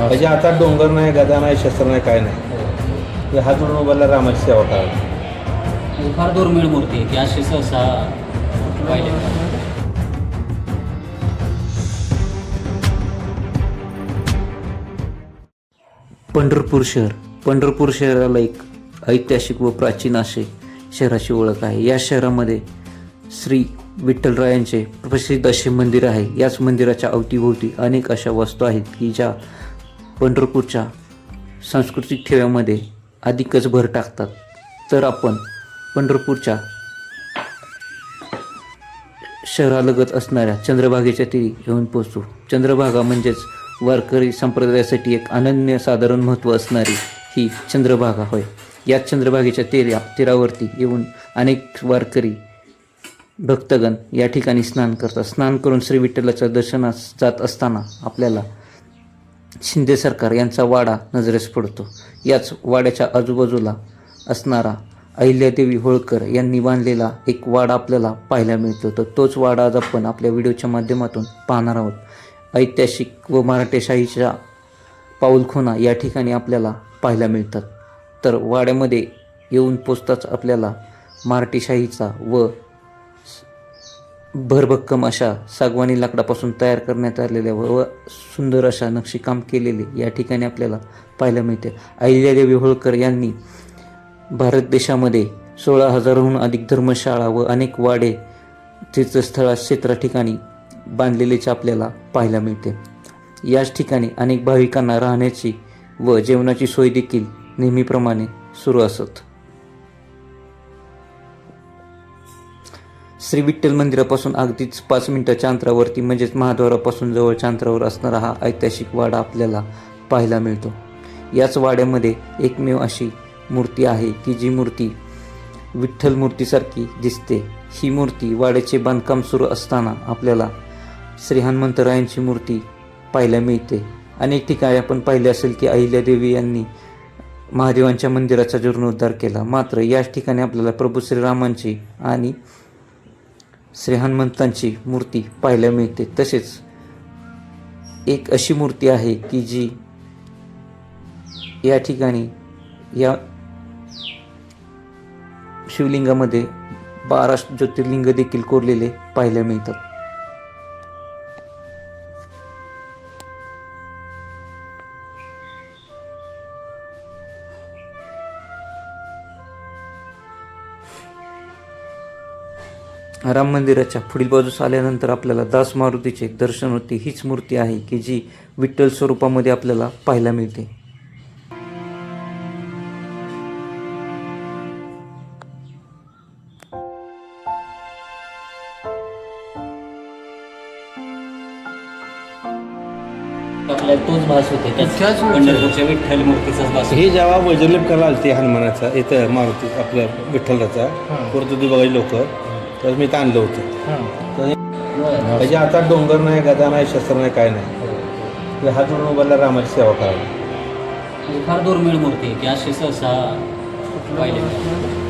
म्हणजे आता डोंगर नाही, गदा नाही, शस्त्र नाही, काय नाही. हात जोडून उभारला रामाची सेवा करावी. फार दुर्मिळ मूर्ती आहे की अशी सहसा पाहिले. पंढरपूर शहर. पंढरपूर शहराला एक ऐतिहासिक व प्राचीन असे शहराची ओळख आहे. या शहरामध्ये श्री विठ्ठलरायांचे प्रसिद्ध असे मंदिर आहे. याच मंदिराच्या अवतीभोवती अनेक अशा वस्तू आहेत की ज्या पंढरपूरच्या सांस्कृतिक ठेव्यामध्ये अधिकच भर टाकतात. तर आपण पंढरपूरच्या शहरालगत असणाऱ्या चंद्रभागेच्या तीरी येऊन पोहोचू. चंद्रभागा म्हणजेच वारकरी संप्रदायासाठी एक अनन्यसाधारण महत्त्व असणारी ही चंद्रभागा होय. या चंद्रभागेच्या तीरावरती येऊन अनेक वारकरी भक्तगण या ठिकाणी स्नान करतात. स्नान करून श्री विठ्ठलाच्या दर्शनास जात असताना आपल्याला शिंदे सरकार यांचा वाडा नजरेस पडतो. याच वाड्याच्या आजूबाजूला असणारा अहिल्यादेवी होळकर यांनी बांधलेला एक वाडा आपल्याला पाहायला मिळतो. तर तोच वाडा आज आपण आपल्या व्हिडिओच्या माध्यमातून पाहणार आहोत. ऐतिहासिक व मराठेशाहीच्या पाऊलखुणा या ठिकाणी आपल्याला पाहायला मिळतात. तर वाड्यामध्ये येऊन पोचताच आपल्याला मराठेशाहीचा व भरभक्कम अशा सागवानी लाकडापासून तयार करण्यात आलेल्या व सुंदर अशा नक्षीकाम केलेले या ठिकाणी आपल्याला पाहायला मिळते. अहिल्यादेवी होळकर यांनी भारत देशामध्ये 16,000हून अधिक धर्मशाळा व अनेक वाडे तीर्थस्थळ क्षेत्रा ठिकाणी बांधलेलेच आपल्याला पाहायला मिळते. याच ठिकाणी अनेक भाविकांना राहण्याची व जेवणाची सोय देखील नेहमीप्रमाणे सुरू असत. श्री विठ्ठल मंदिरापासून अगदीच 5 मिनिटाच्या अंतरावरती म्हणजेच महाद्वारापासून जवळच्या अंतरावर असणारा हा ऐतिहासिक वाडा आपल्याला पाहायला मिळतो. याच वाड्यामध्ये एकमेव अशी मूर्ती आहे की जी मूर्ती विठ्ठल मूर्तीसारखी दिसते. ही मूर्ती वाड्याचे बांधकाम सुरू असताना आपल्याला श्री हनुमंतरायांची मूर्ती पाहायला मिळते. अनेक ठिकाणी आपण पाहिले असेल की अहिल्यादेवी यांनी महादेवांच्या मंदिराचा जीर्णोद्धार केला. मात्र याच ठिकाणी आपल्याला प्रभू श्रीरामांची आणि श्री हनुमंतांची मूर्ती पाहायला मिळते. तसेच एक अशी मूर्ती आहे की जी या ठिकाणी या शिवलिंगामध्ये 12 ज्योतिर्लिंग देखील कोरलेले पाहायला मिळतात. राम मंदिराच्या पुढील बाजूस आल्यानंतर आपल्याला दास मारुतीचे दर्शन होते. हीच मूर्ती आहे की जी विठ्ठल स्वरूपामध्ये आपल्याला पाहायला मिळते. आपल्याला तोच भास होते त्याच पंढरपूरच्या विठ्ठल मूर्तीचाच भास. हे जेव्हा वज्रलेप करायला आले ते हनुमानाचा इथं मारुती आपल्या विठ्ठलाचा परत बघायचे लोक, तर मी आणलं होतं. म्हणजे आता डोंगर नाही, गदा नाही, शस्त्र नाही, काय नाही. हात जोडून उभारला रामाची सेवा करावी. फार दुर्मिळ मूर्ती आहे की अशी सहसा पाहिले.